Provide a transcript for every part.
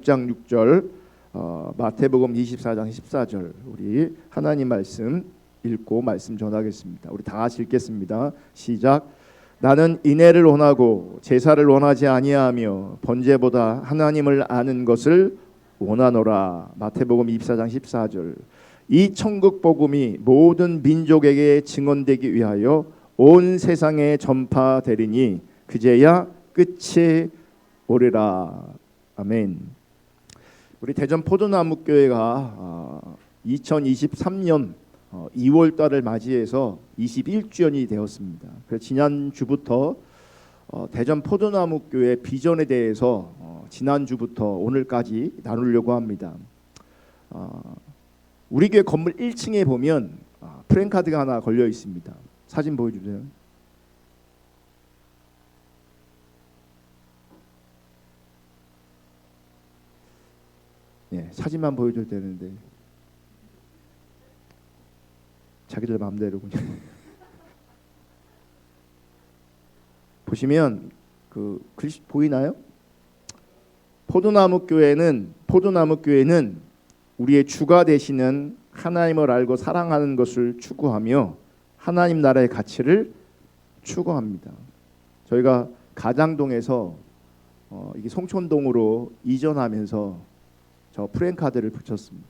6장 6절, 마태복음 24장 14절 우리 하나님 말씀 읽고 말씀 전하겠습니다. 우리 다 같이 읽겠습니다. 시작. 나는 인애를 원하고 제사를 원하지 아니하며 번제보다 하나님을 아는 것을 원하노라. 마태복음 24장 14절. 이 천국 복음이 모든 민족에게 증언되기 위하여 온 세상에 전파되리니 그제야 끝이 오리라. 아멘. 우리 대전 포도나무 교회가 2023년 2월 달을 맞이해서 21주년이 되었습니다. 그래서 지난주부터 대전 포도나무 교회 비전에 대해서 지난주부터 오늘까지 나누려고 합니다. 우리 교회 건물 1층에 보면 프랜카드가 하나 걸려 있습니다. 사진 보여주세요. 예, 사진만 보여줘도 되는데 자기들 마음대로 그냥 보시면 그 글씨 보이나요? 포도나무 교회는 우리의 주가 되시는 하나님을 알고 사랑하는 것을 추구하며 하나님 나라의 가치를 추구합니다. 저희가 가장동에서 이게 송촌동으로 이전하면서 저 프랜카드를 붙였습니다.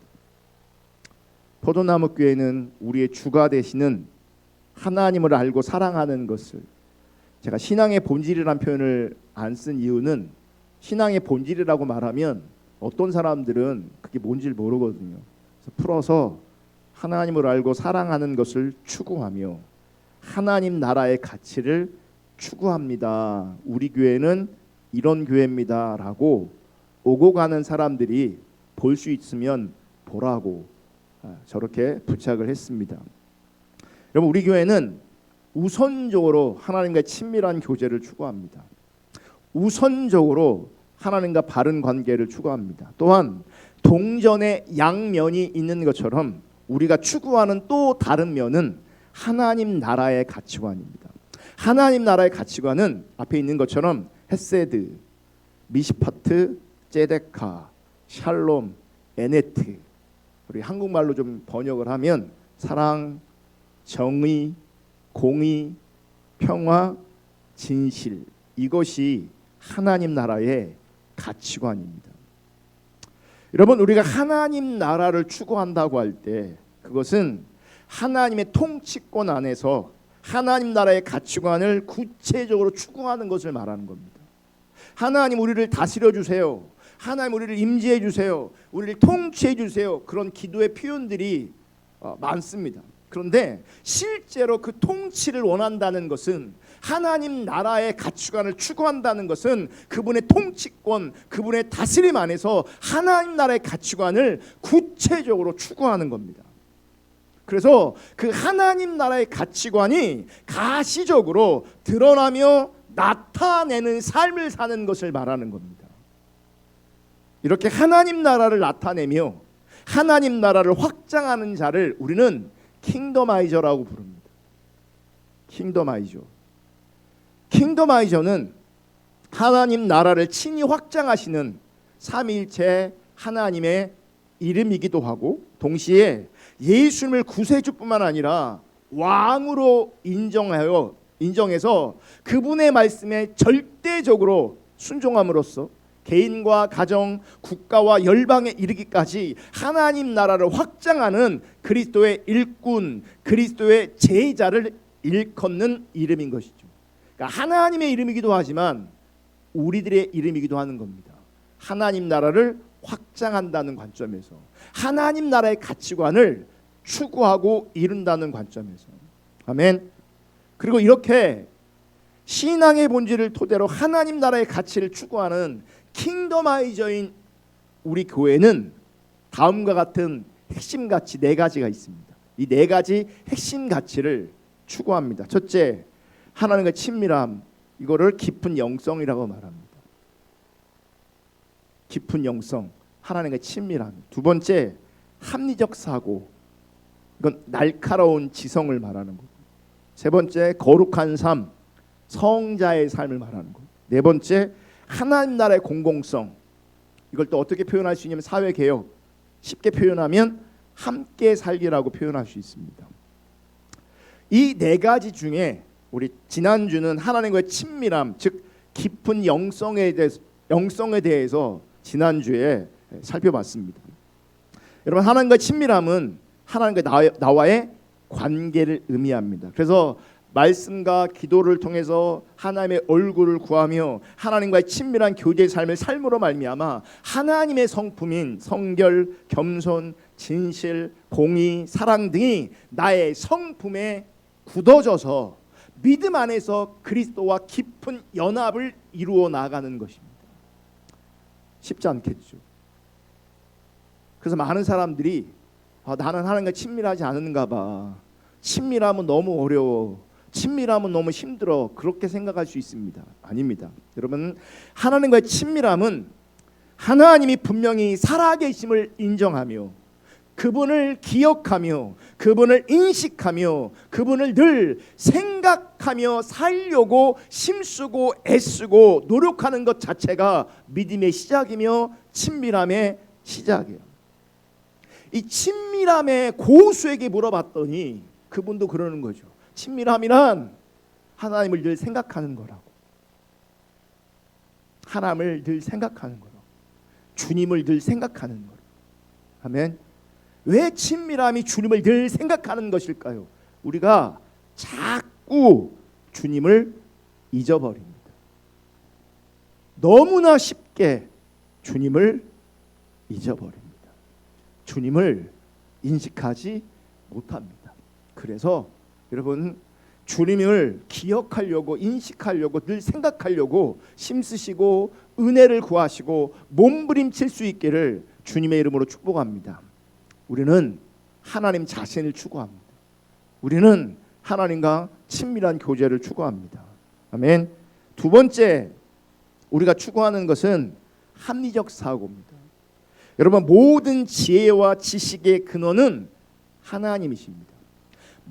포도나무 교회는 우리의 주가 되시는 하나님을 알고 사랑하는 것을, 제가 신앙의 본질이라는 표현을 안 쓴 이유는 신앙의 본질이라고 말하면 어떤 사람들은 그게 뭔지를 모르거든요. 그래서 풀어서 하나님을 알고 사랑하는 것을 추구하며 하나님 나라의 가치를 추구합니다. 우리 교회는 이런 교회입니다 라고 오고 가는 사람들이 볼 수 있으면 보라고 저렇게 부착을 했습니다. 여러분, 우리 교회는 우선적으로 하나님과의 친밀한 교제를 추구합니다. 우선적으로 하나님과 바른 관계를 추구합니다. 또한 동전의 양면이 있는 것처럼 우리가 추구하는 또 다른 면은 하나님 나라의 가치관입니다. 하나님 나라의 가치관은 앞에 있는 것처럼 헤세드, 미시파트, 제데카, 샬롬, 에네트, 우리 한국말로 좀 번역을 하면 사랑, 정의, 공의, 평화, 진실, 이것이 하나님 나라의 가치관입니다. 여러분, 우리가 하나님 나라를 추구한다고 할 때 그것은 하나님의 통치권 안에서 하나님 나라의 가치관을 구체적으로 추구하는 것을 말하는 겁니다. 하나님 우리를 다스려 주세요. 하나님 우리를 임재해 주세요. 우리를 통치해 주세요. 그런 기도의 표현들이 많습니다. 그런데 실제로 그 통치를 원한다는 것은, 하나님 나라의 가치관을 추구한다는 것은 그분의 통치권, 그분의 다스림 안에서 하나님 나라의 가치관을 구체적으로 추구하는 겁니다. 그래서 그 하나님 나라의 가치관이 가시적으로 드러나며 나타내는 삶을 사는 것을 말하는 겁니다. 이렇게 하나님 나라를 나타내며 하나님 나라를 확장하는 자를 우리는 킹덤아이저라고 부릅니다. 킹덤아이저는 하나님 나라를 친히 확장하시는 삼위일체 하나님의 이름이기도 하고, 동시에 예수님을 구세주뿐만 아니라 왕으로 인정해서 그분의 말씀에 절대적으로 순종함으로써 개인과 가정, 국가와 열방에 이르기까지 하나님 나라를 확장하는 그리스도의 일꾼, 그리스도의 제자를 일컫는 이름인 것이죠. 그러니까 하나님의 이름이기도 하지만 우리들의 이름이기도 하는 겁니다. 하나님 나라를 확장한다는 관점에서, 하나님 나라의 가치관을 추구하고 이룬다는 관점에서. 아멘. 그리고 이렇게 신앙의 본질을 토대로 하나님 나라의 가치를 추구하는 킹덤아이저인 우리 교회는 다음과 같은 핵심 가치 4가지가 있습니다. 이 4가지 핵심 가치를 추구합니다. 첫째, 하나님과 친밀함, 이거를 깊은 영성이라고 말합니다. 깊은 영성, 하나님과 친밀함. 두 번째, 합리적 사고, 이건 날카로운 지성을 말하는 거고. 세 번째, 거룩한 삶, 성자의 삶을 말하는 거. 네 번째, 하나님 나라의 공공성, 이걸 또 어떻게 표현할 수 있냐면 사회개혁, 쉽게 표현하면 함께 살기라고 표현할 수 있습니다. 이 네 가지 중에 우리 지난주는 하나님과의 친밀함, 즉 깊은 영성에 대해서 지난주에 살펴봤습니다. 여러분, 하나님과의 친밀함은 하나님과 나와의 관계를 의미합니다. 그래서 말씀과 기도를 통해서 하나님의 얼굴을 구하며 하나님과의 친밀한 교제의 삶을 삶으로 말미암아 하나님의 성품인 성결, 겸손, 진실, 공의, 사랑 등이 나의 성품에 굳어져서 믿음 안에서 그리스도와 깊은 연합을 이루어 나가는 것입니다. 쉽지 않겠죠. 그래서 많은 사람들이 나는 하나님과 친밀하지 않은가 봐, 친밀하면 너무 어려워, 친밀하면 너무 힘들어, 그렇게 생각할 수 있습니다. 아닙니다. 여러분, 하나님과의 친밀함은 하나님이 분명히 살아계심을 인정하며 그분을 기억하며 그분을 인식하며 그분을 늘 생각하며 살려고 힘쓰고 애쓰고 노력하는 것 자체가 믿음의 시작이며 친밀함의 시작이에요. 이 친밀함의 고수에게 물어봤더니 그분도 그러는 거죠. 친밀함이란 하나님을 늘 생각하는 거라고. 하나님을 늘 생각하는 거라고. 주님을 늘 생각하는 거라고. 아멘. 왜 친밀함이 주님을 늘 생각하는 것일까요? 우리가 자꾸 주님을 잊어버립니다. 너무나 쉽게 주님을 잊어버립니다. 주님을 인식하지 못합니다. 그래서 여러분, 주님을 기억하려고 인식하려고 늘 생각하려고 힘쓰시고 은혜를 구하시고 몸부림칠 수 있기를 주님의 이름으로 축복합니다. 우리는 하나님 자신을 추구합니다. 우리는 하나님과 친밀한 교제를 추구합니다. 아멘. 두 번째, 우리가 추구하는 것은 합리적 사고입니다. 여러분, 모든 지혜와 지식의 근원은 하나님이십니다.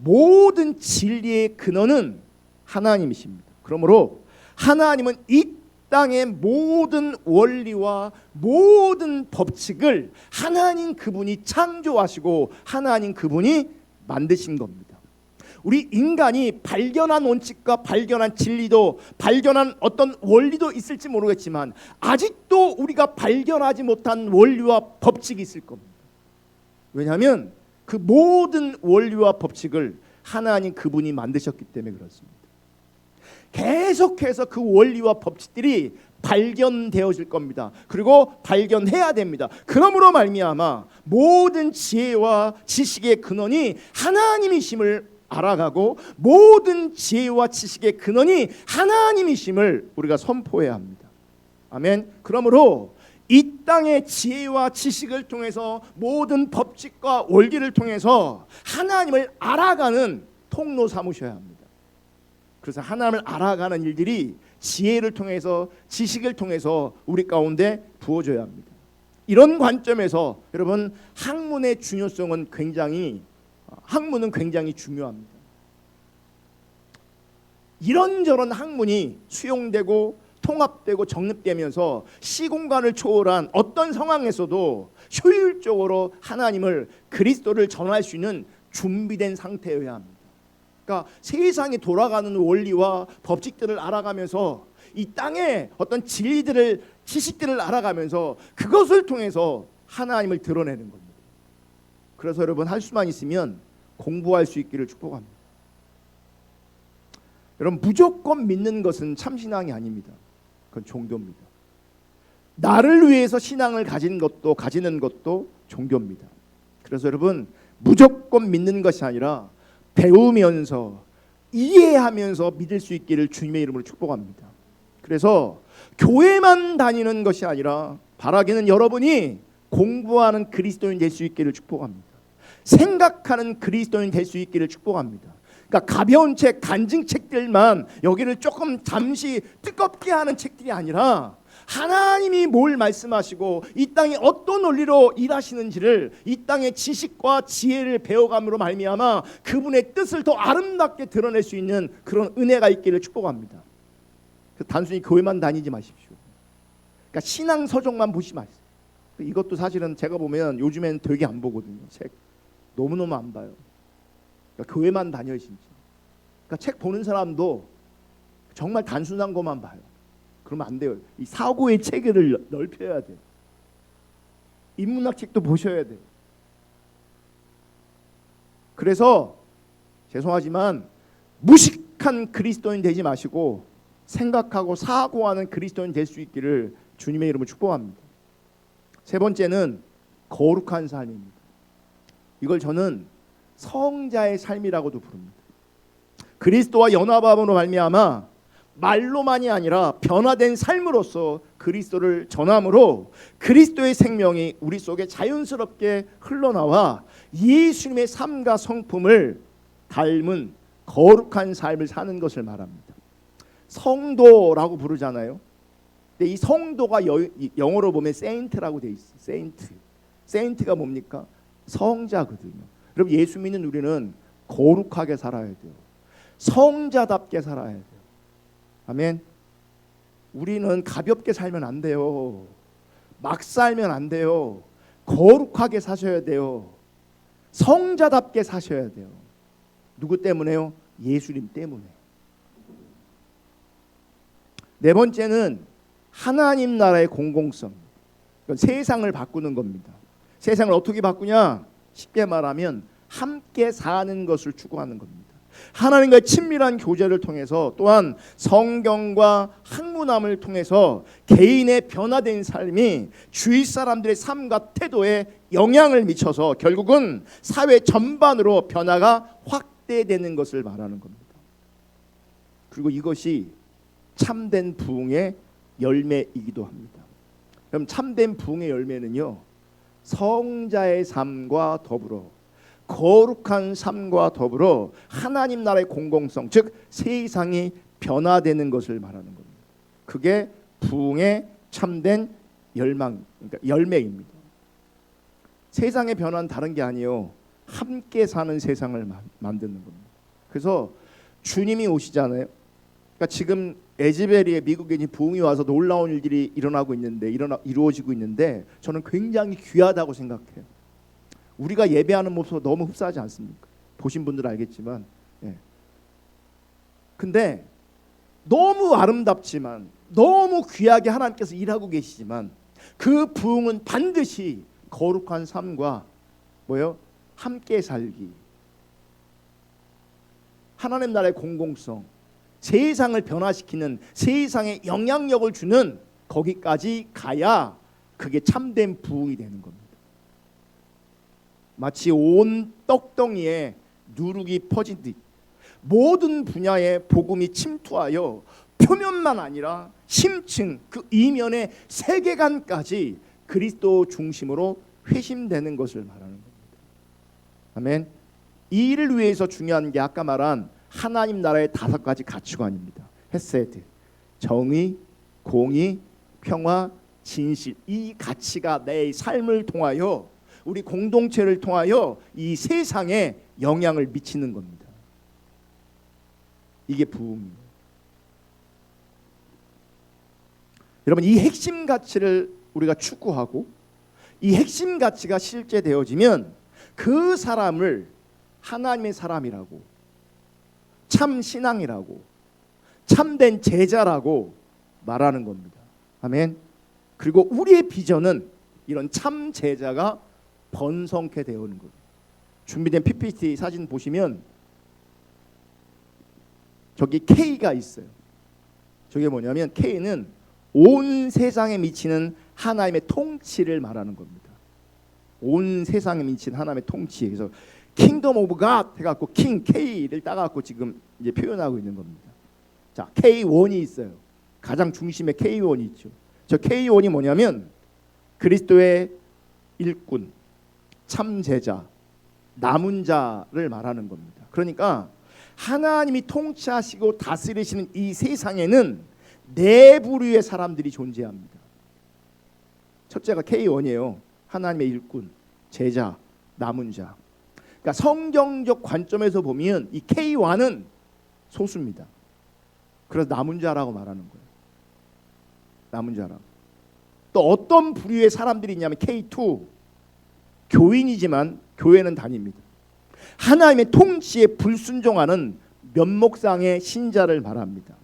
모든 진리의 근원은 하나님이십니다. 그러므로 하나님은 이 땅의 모든 원리와 모든 법칙을 하나님 그분이 창조하시고 하나님 그분이 만드신 겁니다. 우리 인간이 발견한 원칙과 발견한 진리도 발견한 어떤 원리도 있을지 모르겠지만 아직도 우리가 발견하지 못한 원리와 법칙이 있을 겁니다. 왜냐하면 그 모든 원리와 법칙을 하나님 그분이 만드셨기 때문에 그렇습니다. 계속해서 그 원리와 법칙들이 발견되어질 겁니다. 그리고 발견해야 됩니다. 그러므로 말미암아 모든 지혜와 지식의 근원이 하나님이심을 알아가고 모든 지혜와 지식의 근원이 하나님이심을 우리가 선포해야 합니다. 아멘. 그러므로 이 땅의 지혜와 지식을 통해서 모든 법칙과 원리를 통해서 하나님을 알아가는 통로 삼으셔야 합니다. 그래서 하나님을 알아가는 일들이 지혜를 통해서 지식을 통해서 우리 가운데 부어져야 합니다. 이런 관점에서 여러분, 학문의 중요성은 학문은 굉장히 중요합니다. 이런저런 학문이 수용되고 통합되고 정립되면서 시공간을 초월한 어떤 상황에서도 효율적으로 하나님을, 그리스도를 전할 수 있는 준비된 상태여야 합니다. 그러니까 세상이 돌아가는 원리와 법칙들을 알아가면서 이 땅의 어떤 진리들을, 지식들을 알아가면서 그것을 통해서 하나님을 드러내는 겁니다. 그래서 여러분, 할 수만 있으면 공부할 수 있기를 축복합니다. 여러분, 무조건 믿는 것은 참신앙이 아닙니다. 그건 종교입니다. 나를 위해서 신앙을 가지는 것도 종교입니다. 그래서 여러분, 무조건 믿는 것이 아니라 배우면서 이해하면서 믿을 수 있기를 주님의 이름으로 축복합니다. 그래서 교회만 다니는 것이 아니라 바라기는 여러분이 공부하는 그리스도인 될 수 있기를 축복합니다. 생각하는 그리스도인 될 수 있기를 축복합니다. 그러니까 가벼운 책, 간증 책들만 여기를 조금 잠시 뜨겁게 하는 책들이 아니라 하나님이 뭘 말씀하시고 이 땅에 어떤 원리로 일하시는지를 이 땅의 지식과 지혜를 배워감으로 말미암아 그분의 뜻을 더 아름답게 드러낼 수 있는 그런 은혜가 있기를 축복합니다. 단순히 교회만 다니지 마십시오. 그러니까 신앙 서적만 보지 마세요. 이것도 사실은 제가 보면 요즘엔 되게 안 보거든요. 책 너무너무 안 봐요. 그러니까 교회만 다녀요 진짜. 그러니까 책 보는 사람도 정말 단순한 것만 봐요. 그러면 안 돼요. 이 사고의 체계를 넓혀야 돼요. 인문학 책도 보셔야 돼요. 그래서 죄송하지만 무식한 그리스도인 되지 마시고 생각하고 사고하는 그리스도인 될 수 있기를 주님의 이름으로 축복합니다. 세 번째는 거룩한 삶입니다. 이걸 저는 성자의 삶이라고도 부릅니다. 그리스도와 연합함으로 말미암아 말로만이 아니라 변화된 삶으로서 그리스도를 전함으로 그리스도의 생명이 우리 속에 자연스럽게 흘러나와 예수님의 삶과 성품을 닮은 거룩한 삶을 사는 것을 말합니다. 성도라고 부르잖아요. 근데 이 성도가 영어로 보면 세인트라고 돼 있어요. 세인트. 세인트가 뭡니까? 성자거든요. 여러분 예수 믿는 우리는 거룩하게 살아야 돼요. 성자답게 살아야 돼요. 아멘. 우리는 가볍게 살면 안 돼요. 막 살면 안 돼요. 거룩하게 사셔야 돼요. 성자답게 사셔야 돼요. 누구 때문에요? 예수님 때문에. 네 번째는 하나님 나라의 공공성. 세상을 바꾸는 겁니다. 세상을 어떻게 바꾸냐? 쉽게 말하면 함께 사는 것을 추구하는 겁니다. 하나님과의 친밀한 교제를 통해서 또한 성경과 학문함을 통해서 개인의 변화된 삶이 주위 사람들의 삶과 태도에 영향을 미쳐서 결국은 사회 전반으로 변화가 확대되는 것을 말하는 겁니다. 그리고 이것이 참된 부흥의 열매이기도 합니다. 그럼 참된 부흥의 열매는요, 성자의 삶과 더불어 거룩한 삶과 더불어 하나님 나라의 공공성, 즉 세상이 변화되는 것을 말하는 겁니다. 그게 부흥의 참된 그러니까 열매입니다. 세상의 변화는 다른 게 아니에요. 함께 사는 세상을 만드는 겁니다. 그래서 주님이 오시잖아요. 그러니까 지금 에즈베리에 미국에 부흥이 와서 놀라운 일들이 일어나고 있는데 이루어지고 있는데 저는 굉장히 귀하다고 생각해요. 우리가 예배하는 모습 너무 흡사하지 않습니까? 보신 분들 알겠지만, 예. 근데 너무 아름답지만 너무 귀하게 하나님께서 일하고 계시지만 그 부흥은 반드시 거룩한 삶과 뭐요? 함께 살기, 하나님 나라의 공공성, 세상을 변화시키는 세상에 영향력을 주는 거기까지 가야 그게 참된 부흥이 되는 겁니다. 마치 온 떡덩이에 누룩이 퍼진 듯 모든 분야의 복음이 침투하여 표면만 아니라 심층 그 이면의 세계관까지 그리스도 중심으로 회심되는 것을 말하는 겁니다. 아멘. 이 일을 위해서 중요한 게 아까 말한 하나님 나라의 5가지 가치관입니다. 헤세드, 정의, 공의, 평화, 진실. 이 가치가 내 삶을 통하여 우리 공동체를 통하여 이 세상에 영향을 미치는 겁니다. 이게 부흥입니다. 여러분 이 핵심 가치를 우리가 추구하고 이 핵심 가치가 실제되어지면 그 사람을 하나님의 사람이라고, 참 신앙이라고, 참된 제자라고 말하는 겁니다. 아멘. 그리고 우리의 비전은 이런 참 제자가 번성케 되어오는 거예요. 준비된 PPT 사진 보시면 저기 K가 있어요. 저게 뭐냐면 K는 온 세상에 미치는 하나님의 통치를 말하는 겁니다. 온 세상에 미치는 하나님의 통치. 그래서 킹덤 오브 갓 해갖고 킹 K를 따갖고 지금 이제 표현하고 있는 겁니다. 자, K1이 있어요. 가장 중심에 K1이 있죠. 저 K1이 뭐냐면 그리스도의 일꾼, 참제자, 남은 자를 말하는 겁니다. 그러니까 하나님이 통치하시고 다스리시는 이 세상에는 네 부류의 사람들이 존재합니다. 첫째가 K1이에요. 하나님의 일꾼, 제자, 남은 자. 그러니까 성경적 관점에서 보면 이 K1은 소수입니다. 그래서 남은 자라고 말하는 거예요. 남은 자라고. 또 어떤 부류의 사람들이 있냐면 K2 교인이지만 교회는 다닙니다. 하나님의 통치에 불순종하는 면목상의 신자를 말합니다.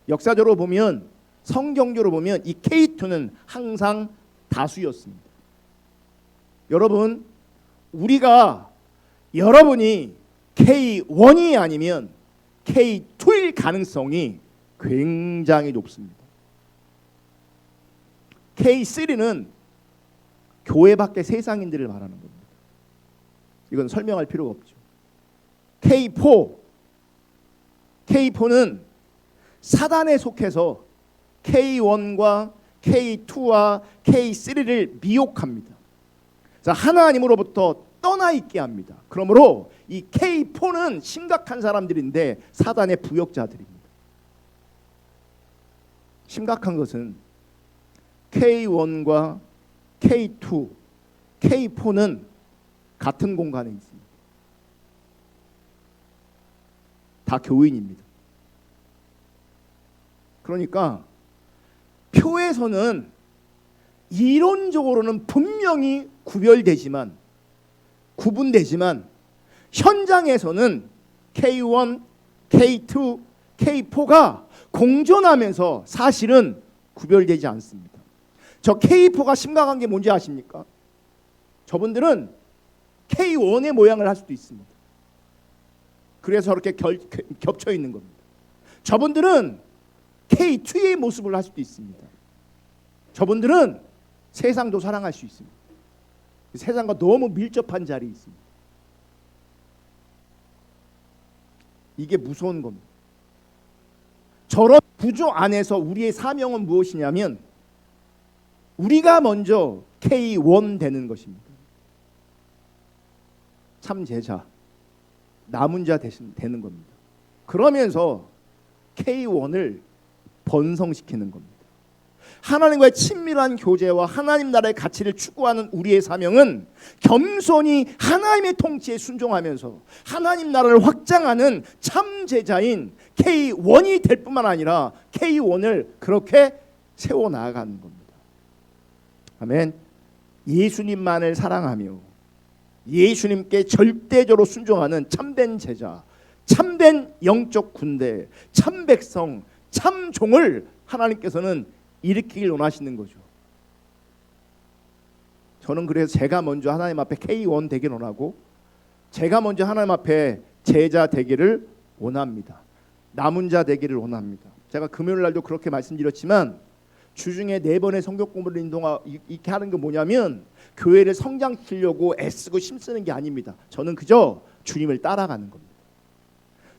역사적으로 보면 성경적으로 보면 이 K2는 항상 다수였습니다. 여러분 여러분이 K1이 아니면 K2일 가능성이 굉장히 높습니다. K3는 교회 밖의 세상인들을 말하는 겁니다. 이건 설명할 필요가 없죠. K4는 사단에 속해서 K1과 K2와 K3를 미혹합니다. 하나님으로부터 떠나 있게 합니다. 그러므로 이 K4는 심각한 사람들인데 사단의 부역자들입니다. 심각한 것은 K1과 K2, K4는 같은 공간에 있습니다. 다 교인입니다. 그러니까 표에서는 이론적으로는 분명히 구분되지만 현장에서는 K1, K2, K4가 공존하면서 사실은 구별되지 않습니다. 저 K4가 심각한 게 뭔지 아십니까? 저분들은 K1의 모양을 할 수도 있습니다. 그래서 저렇게 겹쳐 있는 겁니다. 저분들은 K2의 모습을 할 수도 있습니다. 저분들은 세상도 사랑할 수 있습니다. 세상과 너무 밀접한 자리에 있습니다. 이게 무서운 겁니다. 저런 구조 안에서 우리의 사명은 무엇이냐면 우리가 먼저 K1 되는 것입니다. 참 제자, 남은 자 되는 겁니다. 그러면서 K1을 번성시키는 겁니다. 하나님과의 친밀한 교제와 하나님 나라의 가치를 추구하는 우리의 사명은 겸손히 하나님의 통치에 순종하면서 하나님 나라를 확장하는 참 제자인 K1이 될 뿐만 아니라 K1을 그렇게 세워나가는 겁니다. 아멘. 예수님만을 사랑하며 예수님께 절대적으로 순종하는 참된 제자, 참된 영적 군대, 참 백성, 참 종을 하나님께서는 일으키길 원하시는 거죠. 저는 그래서 제가 먼저 하나님 앞에 K1 되길 원하고 제가 먼저 하나님 앞에 제자 되기를 원합니다. 남은 자 되기를 원합니다. 제가 금요일 날도 그렇게 말씀드렸지만 주중에 4번의 성경 공부를 이렇게 하는 게 뭐냐면 교회를 성장시키려고 애쓰고 힘쓰는 게 아닙니다. 저는 그저 주님을 따라가는 겁니다.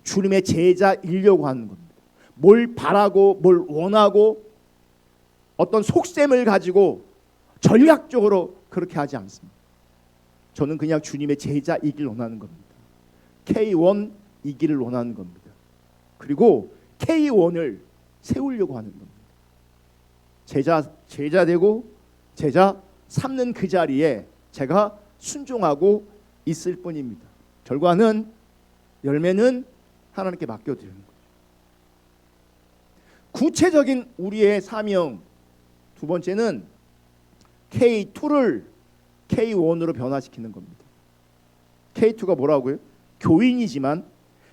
주님의 제자이려고 하는 겁니다. 뭘 바라고 뭘 원하고 어떤 속셈을 가지고 전략적으로 그렇게 하지 않습니다. 저는 그냥 주님의 제자이길 원하는 겁니다. K1이기를 원하는 겁니다. 그리고 K1을 세우려고 하는 겁니다. 제자 되고 제자 삼는 그 자리에 제가 순종하고 있을 뿐입니다. 결과는 열매는 하나님께 맡겨드리는 거죠. 구체적인 우리의 사명 두 번째는 K2를 K1으로 변화시키는 겁니다. K2가 뭐라고요? 교인이지만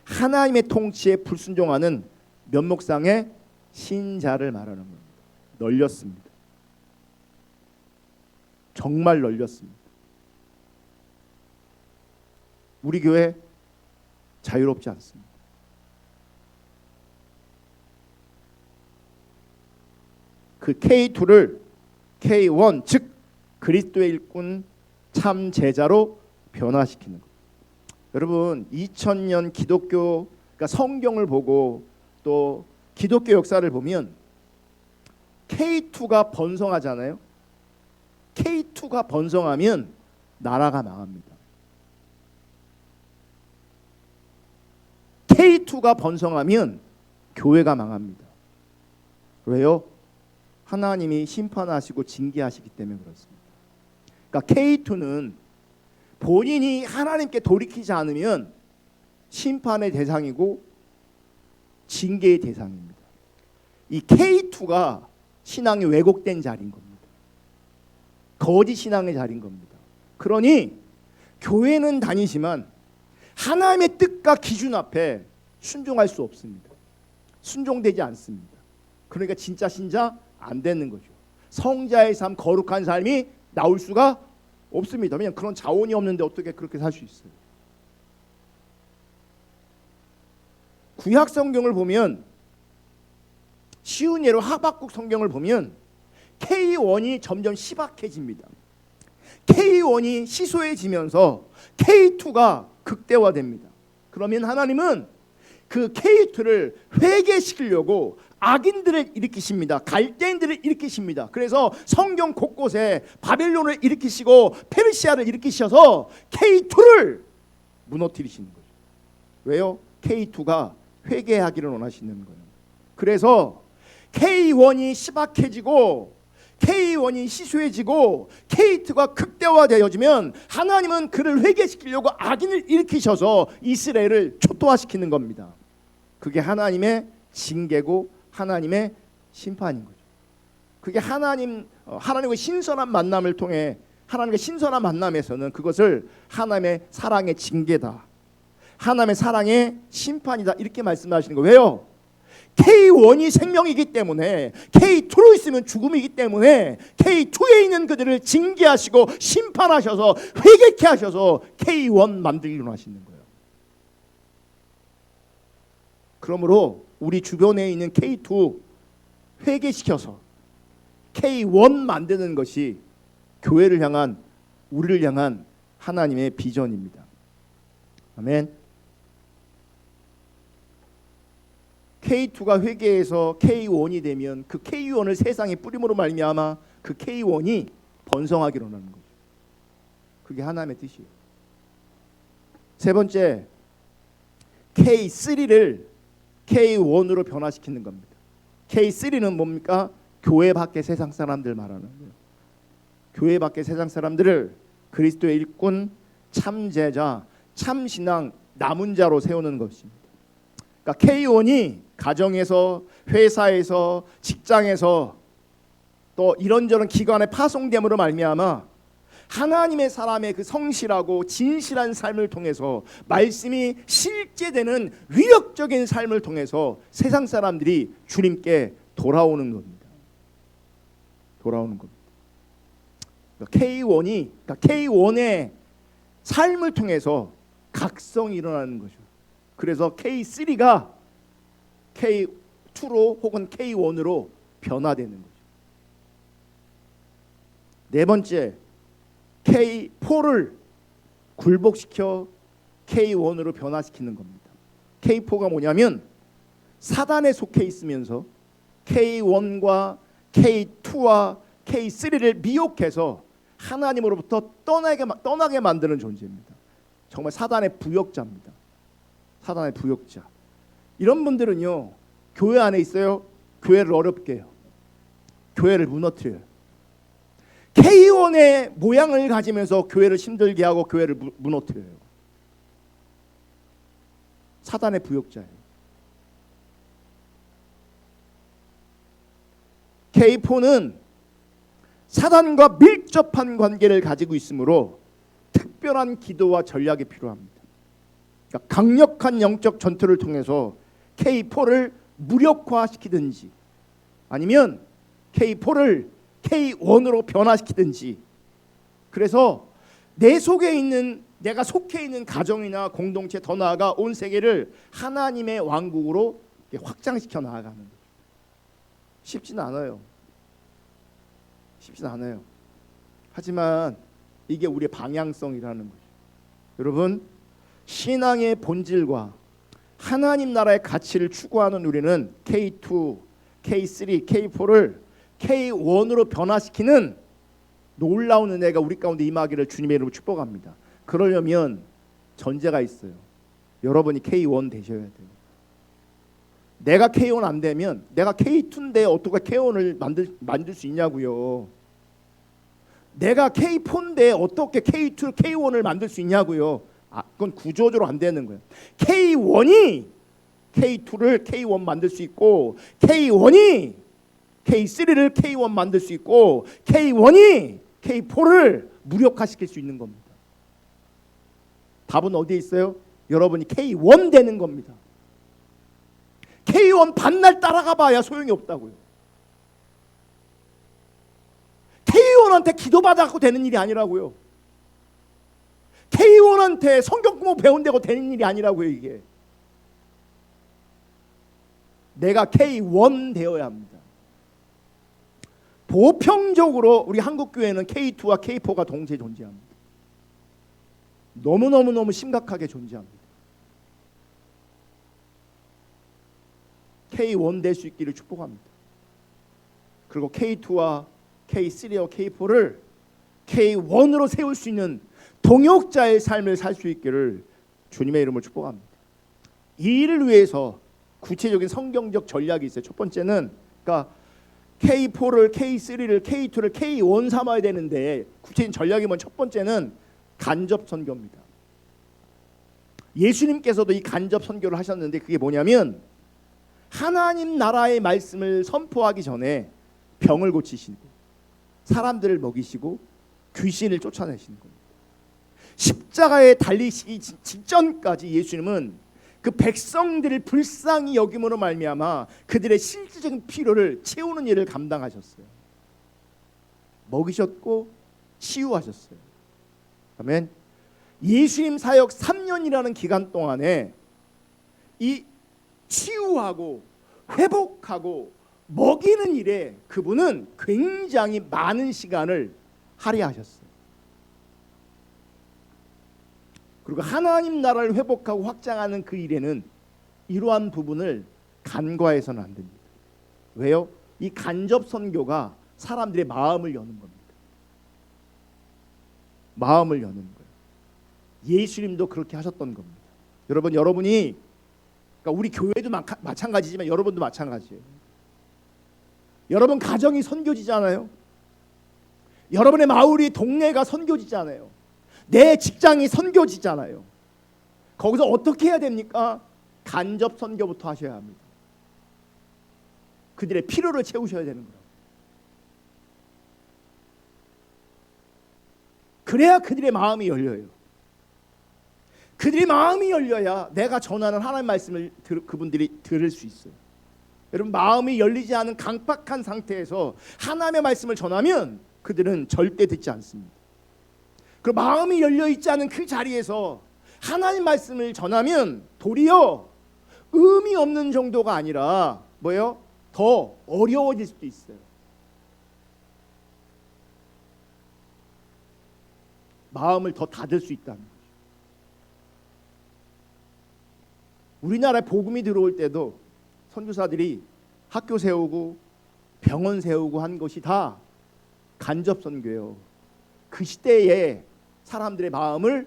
하나님의 통치에 불순종하는 면목상의 신자를 말하는 겁니다. 널렸습니다. 정말 널렸습니다. 우리 교회 자유롭지 않습니다. 그 K2를 K1 즉 그리스도의 일꾼 참 제자로 변화시키는 것. 여러분 2000년 기독교 그러니까 성경을 보고 또 기독교 역사를 보면 K2가 번성하잖아요. K2가 번성하면 나라가 망합니다. K2가 번성하면 교회가 망합니다. 왜요? 하나님이 심판하시고 징계하시기 때문에 그렇습니다. 그러니까 K2는 본인이 하나님께 돌이키지 않으면 심판의 대상이고 징계의 대상입니다. 이 K2가 신앙이 왜곡된 자리인 겁니다. 거짓 신앙의 자리인 겁니다. 그러니 교회는 다니지만 하나님의 뜻과 기준 앞에 순종할 수 없습니다. 순종되지 않습니다. 그러니까 진짜 신자 안 되는 거죠. 성자의 삶, 거룩한 삶이 나올 수가 없습니다. 왜냐하면 그런 자원이 없는데 어떻게 그렇게 살 수 있어요? 구약 성경을 보면, 쉬운 예로 하박국 성경을 보면 K1이 점점 희박해집니다. K1이 시소해지면서 K2가 극대화됩니다. 그러면 하나님은 그 K2를 회개시키려고 악인들을 일으키십니다. 갈대인들을 일으키십니다. 그래서 성경 곳곳에 바벨론을 일으키시고 페르시아를 일으키셔서 K2를 무너뜨리시는 거죠. 왜요? K2가 회개하기를 원하시는 거예요. 그래서 K1이 희박해지고 K1이 시소해지고 K2가 극대화되어지면 하나님은 그를 회개시키려고 악인을 일으키셔서 이스라엘을 초토화시키는 겁니다. 그게 하나님의 징계고 하나님의 심판인 거죠. 그게 하나님과 신선한 만남을 통해, 하나님과 신선한 만남에서는 그것을 하나님의 사랑의 징계다, 하나님의 사랑의 심판이다, 이렇게 말씀하시는 거예요. 왜요? K1이 생명이기 때문에, K2로 있으면 죽음이기 때문에 K2에 있는 그들을 징계하시고 심판하셔서 회개케 하셔서 K1 만들기로 하시는 거예요. 그러므로 우리 주변에 있는 K2 회개시켜서 K1 만드는 것이 교회를 향한, 우리를 향한 하나님의 비전입니다. 아멘. K2가 회개해서 K1이 되면 그 K1을 세상에 뿌림으로 말미암아 그 K1이 번성하기로 하는 거죠. 그게 하나님의 뜻이에요. 세 번째, K3를 K1으로 변화시키는 겁니다. K3는 뭡니까? 교회 밖의 세상 사람들 말하는 거예요. 교회 밖의 세상 사람들을 그리스도의 일꾼, 참제자, 참신앙, 남은 자로 세우는 것입니다. 그러니까 K1이 가정에서, 회사에서, 직장에서 또 이런저런 기관에 파송됨으로 말미암아 하나님의 사람의 그 성실하고 진실한 삶을 통해서, 말씀이 실제되는 위력적인 삶을 통해서 세상 사람들이 주님께 돌아오는 겁니다. 돌아오는 겁니다. 그러니까 K1의 삶을 통해서 각성이 일어나는 거죠. 그래서 K3가 K2로 혹은 K1으로 변화되는 거죠. 네 번째, K4를 굴복시켜 K1으로 변화시키는 겁니다. K4가 뭐냐면 사단에 속해 있으면서 K1과 K2와 K3를 미혹해서 하나님으로부터 떠나게 만드는 존재입니다. 정말 사단의 부역자입니다. 사단의 부역자. 이런 분들은요, 교회 안에 있어요. 교회를 어렵게 해요. 교회를 무너뜨려요. K1의 모양을 가지면서 교회를 힘들게 하고 교회를 무너뜨려요. 사단의 부역자예요. K4는 사단과 밀접한 관계를 가지고 있으므로 특별한 기도와 전략이 필요합니다. 그러니까 강력한 영적 전투를 통해서 K4를 무력화시키든지 아니면 K4를 K1으로 변화시키든지, 그래서 내 속에 있는, 내가 속해 있는 가정이나 공동체, 더 나아가 온 세계를 하나님의 왕국으로 확장시켜 나아가는 거죠. 쉽지는 않아요. 쉽지는 않아요. 하지만 이게 우리의 방향성이라는 거죠. 여러분, 신앙의 본질과 하나님 나라의 가치를 추구하는 우리는 K2, K3, K4를 K1으로 변화시키는 놀라운 은혜가 우리 가운데 임하기를 주님의 이름으로 축복합니다. 그러려면 전제가 있어요. 여러분이 K1 되셔야 돼요. 내가 K1 안 되면, 내가 K2인데 어떻게 K1을 만들 수 있냐고요. 내가 K4인데 어떻게 K2, K1을 만들 수 있냐고요. 그건 구조적으로 안 되는 거예요. K1이 K2를 K1 만들 수 있고 K1이 K3를 K1 만들 수 있고 K1이 K4를 무력화시킬 수 있는 겁니다. 답은 어디에 있어요? 여러분이 K1 되는 겁니다. K1 반날 따라가 봐야 소용이 없다고요. K1한테 기도받아갖고 되는 일이 아니라고요. K1한테 성경 공부 배운다고 되는 일이 아니라고요. 이게 내가 K1 되어야 합니다. 보편적으로 우리 한국교회는 K2와 K4가 동시에 존재합니다. 너무너무 심각하게 존재합니다. K1 될 수 있기를 축복합니다. 그리고 K2와 K3와 K4를 K1으로 세울 수 있는 동역자의 삶을 살 수 있기를 주님의 이름으로 축복합니다. 이 일을 위해서 구체적인 성경적 전략이 있어요. 첫 번째는 그러니까 K4를 K3를 K2를 K1 삼아야 되는데 구체적인 전략이 뭔 첫 번째는 간접 선교입니다. 예수님께서도 이 간접 선교를 하셨는데 그게 뭐냐면 하나님 나라의 말씀을 선포하기 전에 병을 고치시고 사람들을 먹이시고 귀신을 쫓아내시는 겁니다. 십자가에 달리시기 직전까지 예수님은 그 백성들을 불쌍히 여김으로 말미암아 그들의 실질적인 필요를 채우는 일을 감당하셨어요. 먹이셨고 치유하셨어요. 아멘. 예수님 사역 3년이라는 기간 동안에 이 치유하고 회복하고 먹이는 일에 그분은 굉장히 많은 시간을 할애하셨어요. 그리고 하나님 나라를 회복하고 확장하는 그 일에는 이러한 부분을 간과해서는 안 됩니다. 왜요? 이 간접 선교가 사람들의 마음을 여는 겁니다. 마음을 여는 거예요. 예수님도 그렇게 하셨던 겁니다. 여러분이 그러니까 우리 교회도 마찬가지지만 여러분도 마찬가지예요. 여러분 가정이 선교지잖아요. 여러분의 마을이 동네가 선교지잖아요. 내 직장이 선교지잖아요. 거기서 어떻게 해야 됩니까? 간접 선교부터 하셔야 합니다. 그들의 필요를 채우셔야 되는 거예요. 그래야 그들의 마음이 열려요. 그들의 마음이 열려야 내가 전하는 하나님의 말씀을 그분들이 들을 수 있어요. 여러분 마음이 열리지 않은 강팍한 상태에서 하나님의 말씀을 전하면 그들은 절대 듣지 않습니다. 그 마음이 열려 있지 않은 그 자리에서 하나님 말씀을 전하면 도리어 의미 없는 정도가 아니라 뭐예요? 더 어려워질 수도 있어요. 마음을 더 닫을 수 있다는 거죠. 우리나라에 복음이 들어올 때도 선교사들이 학교 세우고 병원 세우고 한 것이 다 간접 선교예요. 그 시대에 사람들의 마음을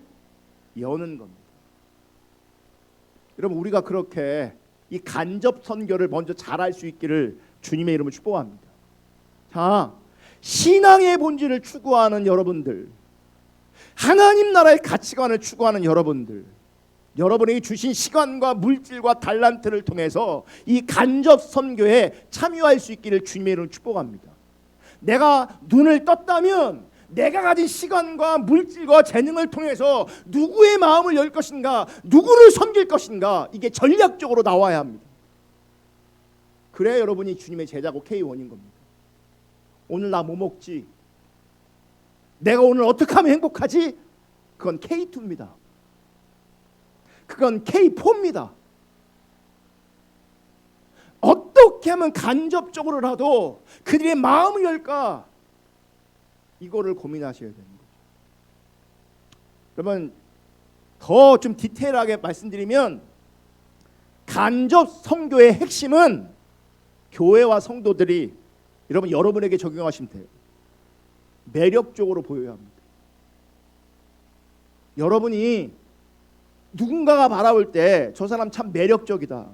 여는 겁니다. 여러분 우리가 그렇게 이 간접 선교를 먼저 잘할 수 있기를 주님의 이름으로 축복합니다. 자, 신앙의 본질을 추구하는 여러분들, 하나님 나라의 가치관을 추구하는 여러분들, 여러분에게 주신 시간과 물질과 달란트를 통해서 이 간접 선교에 참여할 수 있기를 주님의 이름으로 축복합니다. 내가 눈을 떴다면 내가 가진 시간과 물질과 재능을 통해서 누구의 마음을 열 것인가, 누구를 섬길 것인가, 이게 전략적으로 나와야 합니다. 그래야 여러분이 주님의 제자고 K1인 겁니다. 오늘 나 뭐 먹지? 내가 오늘 어떻게 하면 행복하지? 그건 K2입니다. 그건 K4입니다. 어떻게 하면 간접적으로라도 그들의 마음을 열까? 이거를 고민하셔야 되는 거죠. 그러면 더 좀 디테일하게 말씀드리면 간접 선교의 핵심은 교회와 성도들이 여러분에게 적용하시면 돼요. 매력적으로 보여야 합니다. 여러분이 누군가가 바라볼 때 저 사람 참 매력적이다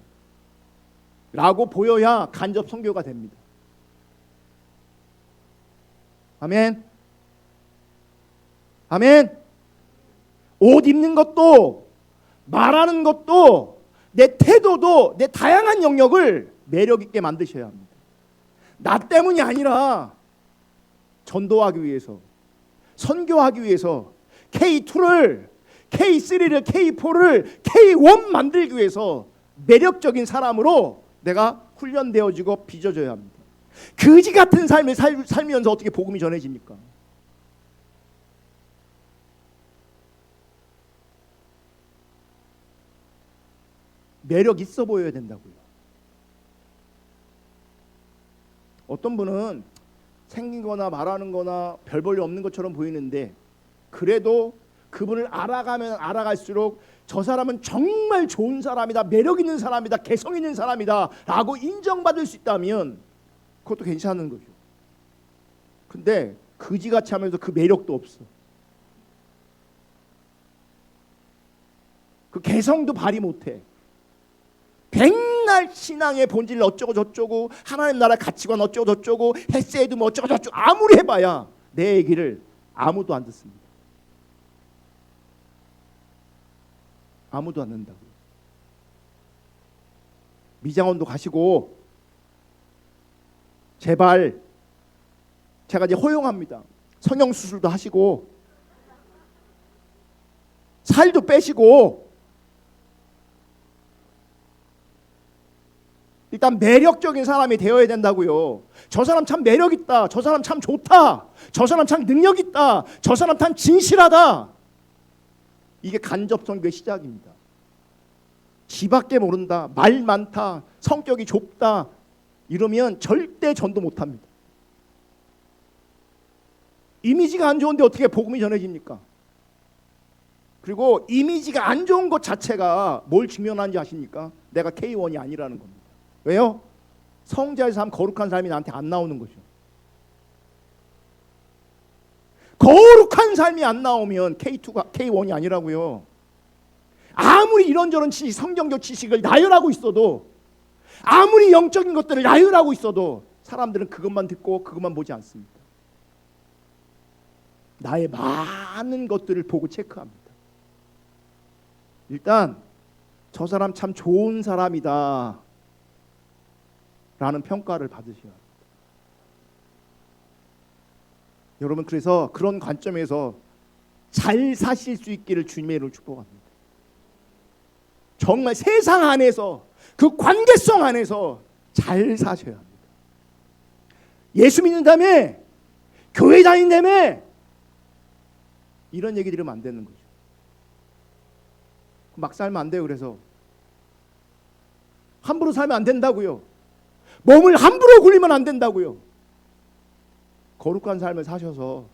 라고 보여야 간접 선교가 됩니다. 아멘. 아멘. 옷 입는 것도 말하는 것도 내 태도도 내 다양한 영역을 매력 있게 만드셔야 합니다. 나 때문이 아니라 전도하기 위해서, 선교하기 위해서 K2를, K3를, K4를 K1 만들기 위해서 매력적인 사람으로 내가 훈련되어지고 빚어져야 합니다. 거지 같은 삶을 살면서 어떻게 복음이 전해집니까? 매력 있어 보여야 된다고요. 어떤 분은 생긴 거나 말하는 거나 별 볼일 없는 것처럼 보이는데 그래도 그분을 알아가면 알아갈수록 저 사람은 정말 좋은 사람이다, 매력 있는 사람이다, 개성 있는 사람이다 라고 인정받을 수 있다면 그것도 괜찮은 거죠. 근데 거지같이 하면서 그 매력도 없어. 그 개성도 발휘 못해. 백날 신앙의 본질 어쩌고 저쩌고, 하나님 나라 가치관 어쩌고 저쩌고, 헬스에도 뭐 어쩌고 저쩌고 아무리 해봐야 내 얘기를 아무도 안 듣습니다. 아무도 안 듣는다고. 미장원도 가시고 제발, 제가 이제 허용합니다. 성형수술도 하시고 살도 빼시고 일단 매력적인 사람이 되어야 된다고요. 저 사람 참 매력 있다, 저 사람 참 좋다, 저 사람 참 능력 있다, 저 사람 참 진실하다. 이게 간접 선교의 시작입니다. 지밖에 모른다, 말 많다, 성격이 좁다 이러면 절대 전도 못합니다. 이미지가 안 좋은데 어떻게 복음이 전해집니까? 그리고 이미지가 안 좋은 것 자체가 뭘 증명하는지 아십니까? 내가 K1이 아니라는 겁니다. 왜요? 성자의 삶, 거룩한 삶이 나한테 안 나오는 거죠. 거룩한 삶이 안 나오면 K2가 K1이 아니라고요. 아무리 이런저런 지식, 성경적 지식을 나열하고 있어도, 아무리 영적인 것들을 나열하고 있어도 사람들은 그것만 듣고 그것만 보지 않습니다. 나의 많은 것들을 보고 체크합니다. 일단 저 사람 참 좋은 사람이다 라는 평가를 받으셔야 합니다. 여러분, 그래서 그런 관점에서 잘 사실 수 있기를 주님의 이름으로 축복합니다. 정말 세상 안에서, 그 관계성 안에서 잘 사셔야 합니다. 예수 믿는다며, 교회 다닌다며 이런 얘기 들으면 안 되는 거죠. 막 살면 안 돼요. 그래서 함부로 살면 안 된다고요. 몸을 함부로 굴리면 안 된다고요. 거룩한 삶을 사셔서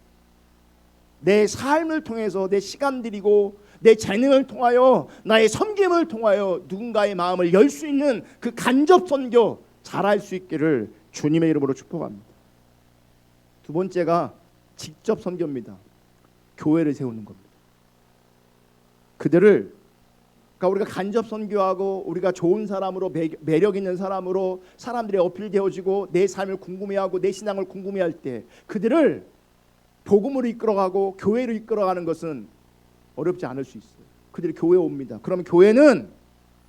내 삶을 통해서, 내 시간 들이고 내 재능을 통하여, 나의 섬김을 통하여 누군가의 마음을 열 수 있는 그 간접 선교 잘할 수 있기를 주님의 이름으로 축복합니다. 두 번째가 직접 선교입니다. 교회를 세우는 겁니다. 그들을, 그러니까 우리가 간접 선교하고 우리가 좋은 사람으로, 매력 있는 사람으로 사람들이 어필되어지고 내 삶을 궁금해하고 내 신앙을 궁금해할 때 그들을 복음으로 이끌어가고 교회로 이끌어가는 것은 어렵지 않을 수 있어요. 그들이 교회에 옵니다. 그러면 교회는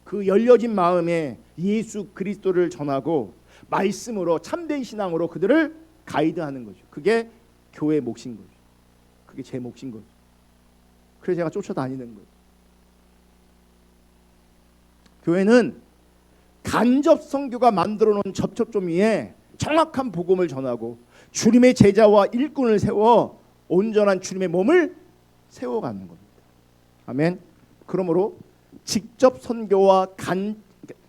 그 열려진 마음에 예수 그리스도를 전하고 말씀으로, 참된 신앙으로 그들을 가이드하는 거죠. 그게 교회의 몫인 거죠. 그게 제 몫인 거죠. 그래서 제가 쫓아다니는 거예요. 교회는 간접 선교가 만들어 놓은 접촉점 위에 정확한 복음을 전하고 주님의 제자와 일꾼을 세워 온전한 주님의 몸을 세워가는 겁니다. 아멘. 그러므로 직접 선교와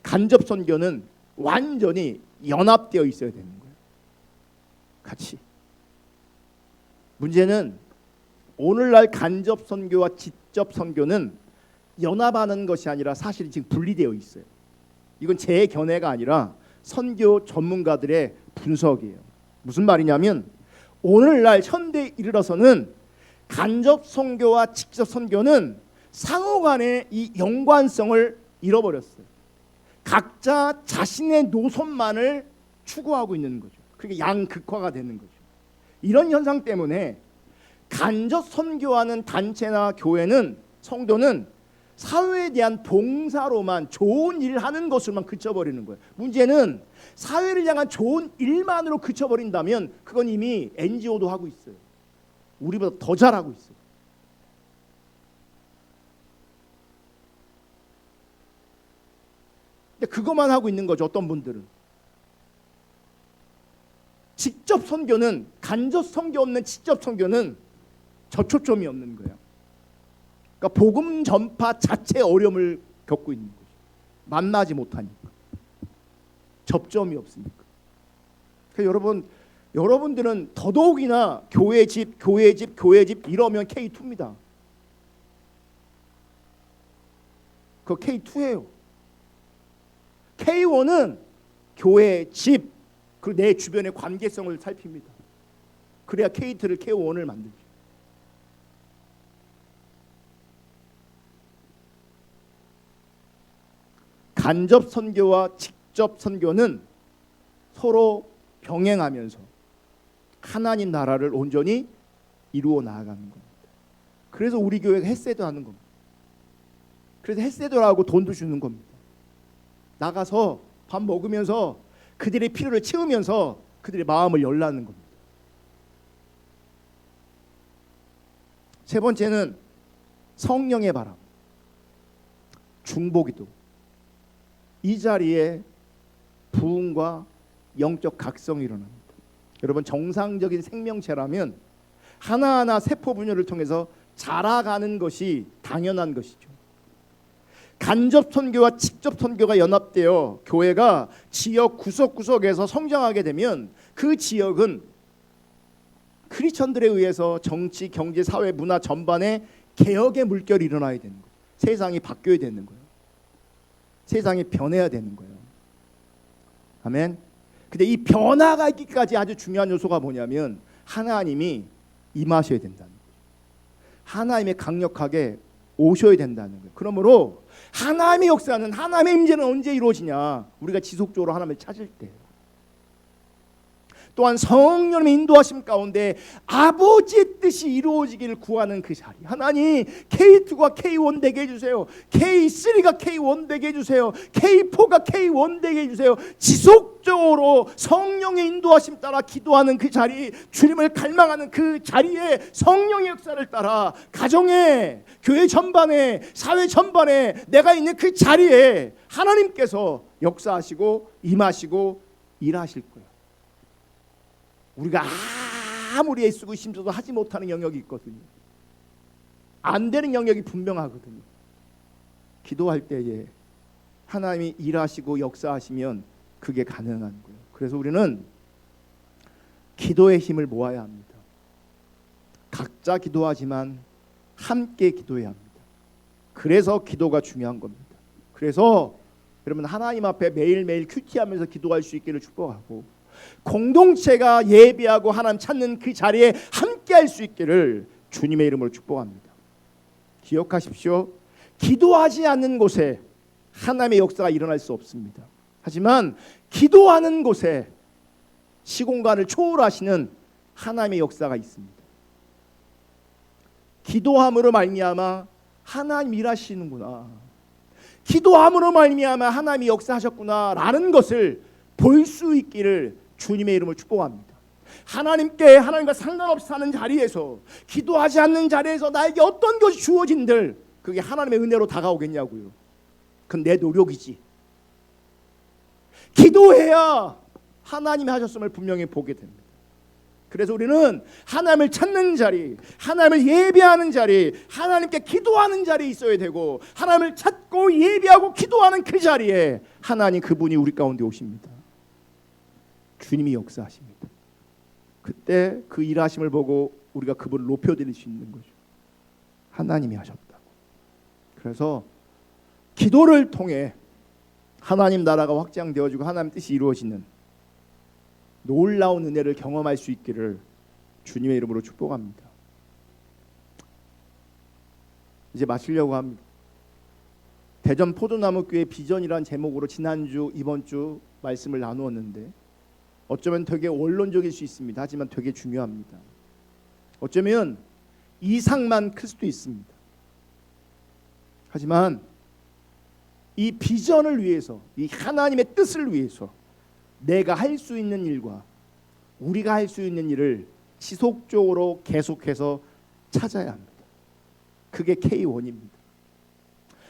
간접 선교는 완전히 연합되어 있어야 되는 거예요. 같이. 문제는 오늘날 간접 선교와 직접 선교는 연합하는 것이 아니라 사실 지금 분리되어 있어요. 이건 제 견해가 아니라 선교 전문가들의 분석이에요. 무슨 말이냐면 오늘날 현대에 이르러서는 간접 선교와 직접 선교는 상호간의 이 연관성을 잃어버렸어요. 각자 자신의 노선만을 추구하고 있는 거죠. 그게 양극화가 되는 거죠. 이런 현상 때문에 간접 선교하는 단체나 교회는, 성도는 사회에 대한 봉사로만 좋은 일 하는 것으로만 그쳐버리는 거예요. 문제는 사회를 향한 좋은 일만으로 그쳐버린다면 그건 이미 NGO도 하고 있어요. 우리보다 더 잘하고 있어요. 근데 그것만 하고 있는 거죠. 어떤 분들은. 직접 선교는, 간접 선교 없는 직접 선교는 저초점이 없는 거예요. 그러니까 복음 전파 자체 어려움을 겪고 있는 거죠. 만나지 못하니까, 접점이 없으니까. 그러니까 여러분들은 더더욱이나 교회 집 이러면 K2입니다. 그거 K2예요. K1은 교회 집 그리고 내 주변의 관계성을 살핍니다. 그래야 K2를 K1을 만들죠. 간접 선교와 직접 선교는 서로 병행하면서 하나님 나라를 온전히 이루어 나아가는 겁니다. 그래서 우리 교회가 햇세도 하는 겁니다. 그래서 햇세도라고 돈도 주는 겁니다. 나가서 밥 먹으면서 그들의 필요를 채우면서 그들의 마음을 열라는 겁니다. 세 번째는 성령의 바람, 중보기도. 이 자리에 부흥과 영적 각성이 일어납니다. 여러분, 정상적인 생명체라면 하나하나 세포 분열을 통해서 자라가는 것이 당연한 것이죠. 간접 선교와 직접 선교가 연합되어 교회가 지역 구석구석에서 성장하게 되면 그 지역은 크리스천들에 의해서 정치, 경제, 사회, 문화 전반에 개혁의 물결이 일어나야 되는 거예요. 세상이 바뀌어야 되는 거예요. 세상이 변해야 되는 거예요. 아멘. 근데 이 변화가 있기까지 아주 중요한 요소가 뭐냐면 하나님이 임하셔야 된다는 거예요. 하나님이 강력하게 오셔야 된다는 거예요. 그러므로 하나님의 역사는, 하나님의 임재는 언제 이루어지냐? 우리가 지속적으로 하나님을 찾을 때. 또한 성령님의 인도하심 가운데 아버지의 뜻이 이루어지기를 구하는 그 자리. 하나님, K2가 K1 되게 해주세요. K3가 K1 되게 해주세요. K4가 K1 되게 해주세요. 지속적으로 성령의 인도하심 따라 기도하는 그 자리, 주님을 갈망하는 그 자리에 성령의 역사를 따라 가정에, 교회 전반에, 사회 전반에 내가 있는 그 자리에 하나님께서 역사하시고 임하시고 일하실 거예요. 우리가 아무리 애쓰고 힘써도 하지 못하는 영역이 있거든요. 안 되는 영역이 분명하거든요. 기도할 때에 하나님이 일하시고 역사하시면 그게 가능한 거예요. 그래서 우리는 기도의 힘을 모아야 합니다. 각자 기도하지만 함께 기도해야 합니다. 그래서 기도가 중요한 겁니다. 그래서 여러분, 하나님 앞에 매일매일 큐티하면서 기도할 수 있기를 축복하고, 공동체가 예배하고 하나님 찾는 그 자리에 함께 할 수 있기를 주님의 이름으로 축복합니다. 기억하십시오. 기도하지 않는 곳에 하나님의 역사가 일어날 수 없습니다. 하지만 기도하는 곳에 시공간을 초월하시는 하나님의 역사가 있습니다. 기도함으로 말미암아 하나님 일하시는구나, 기도함으로 말미암아 하나님이 역사하셨구나라는 것을 볼 수 있기를 주님의 이름을 축복합니다. 하나님과 상관없이 사는 자리에서, 기도하지 않는 자리에서 나에게 어떤 것이 주어진들 그게 하나님의 은혜로 다가오겠냐고요. 그건 내 노력이지. 기도해야 하나님이 하셨음을 분명히 보게 됩니다. 그래서 우리는 하나님을 찾는 자리, 하나님을 예배하는 자리, 하나님께 기도하는 자리에 있어야 되고, 하나님을 찾고 예배하고 기도하는 그 자리에 하나님, 그분이 우리 가운데 오십니다. 주님이 역사하십니다. 그때 그 일하심을 보고 우리가 그분을 높여드릴 수 있는 거죠. 하나님이 하셨다고. 그래서 기도를 통해 하나님 나라가 확장되어지고 하나님 뜻이 이루어지는 놀라운 은혜를 경험할 수 있기를 주님의 이름으로 축복합니다. 이제 마치려고 합니다. 대전 포도나무교회 비전이란 제목으로 지난주, 이번주 말씀을 나누었는데, 어쩌면 되게 원론적일 수 있습니다. 하지만 되게 중요합니다. 어쩌면 이상만 클 수도 있습니다. 하지만 이 비전을 위해서, 이 하나님의 뜻을 위해서 내가 할 수 있는 일과 우리가 할 수 있는 일을 지속적으로 계속해서 찾아야 합니다. 그게 K1입니다.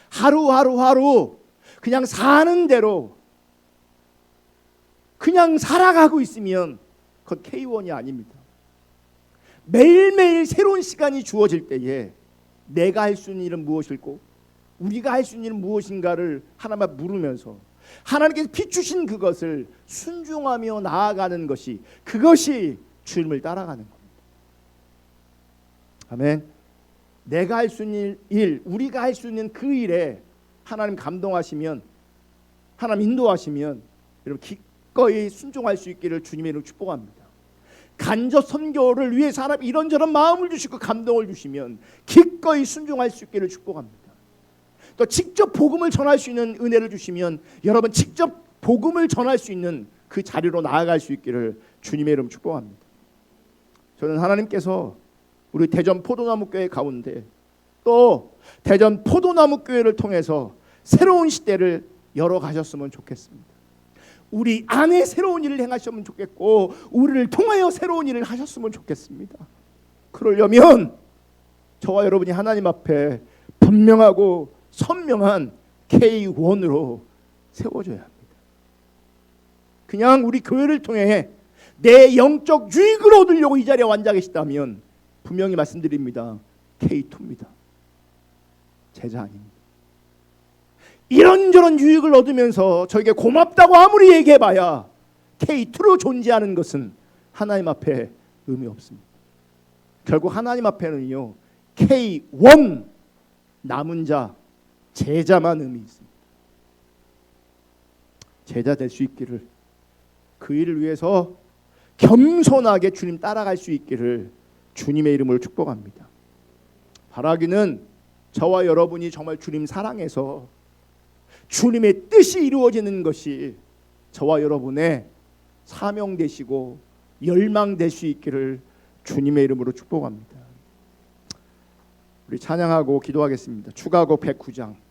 하루 그냥 사는 대로 그냥 살아가고 있으면 그건 K1이 아닙니다. 매일매일 새로운 시간이 주어질 때에 내가 할 수 있는 일은 무엇일고 우리가 할 수 있는 일은 무엇인가를 하나님께 물으면서 하나님께서 비추신 그것을 순종하며 나아가는 것이, 그것이 주님을 따라가는 겁니다. 아멘. 내가 할 수 있는 일, 우리가 할 수 있는 그 일에 하나님 감동하시면, 하나님 인도하시면 여러분 기꺼이 순종할 수 있기를 주님의 이름으로 축복합니다. 간접 선교를 위해서 하나님 이런저런 마음을 주시고 감동을 주시면 기꺼이 순종할 수 있기를 축복합니다. 또 직접 복음을 전할 수 있는 은혜를 주시면 여러분 직접 복음을 전할 수 있는 그 자리로 나아갈 수 있기를 주님의 이름 축복합니다. 저는 하나님께서 우리 대전 포도나무 교회 가운데 또 대전 포도나무 교회를 통해서 새로운 시대를 열어가셨으면 좋겠습니다. 우리 안에 새로운 일을 행하셨으면 좋겠고 우리를 통하여 새로운 일을 하셨으면 좋겠습니다. 그러려면 저와 여러분이 하나님 앞에 분명하고 선명한 K1으로 세워져야 합니다. 그냥 우리 교회를 통해 내 영적 유익을 얻으려고 이 자리에 앉아 계시다면 분명히 말씀드립니다. K2입니다. 제자 아닙니다. 이런저런 유익을 얻으면서 저에게 고맙다고 아무리 얘기해봐야 K2로 존재하는 것은 하나님 앞에 의미 없습니다. 결국 하나님 앞에는요 K1 남은 자 제자만 의미 있습니다. 제자 될 수 있기를, 그 일을 위해서 겸손하게 주님 따라갈 수 있기를 주님의 이름으로 축복합니다. 바라기는 저와 여러분이 정말 주님 사랑해서 주님의 뜻이 이루어지는 것이 저와 여러분의 사명 되시고 열망 될 수 있기를 주님의 이름으로 축복합니다. 우리 찬양하고 기도하겠습니다. 추가곡 109장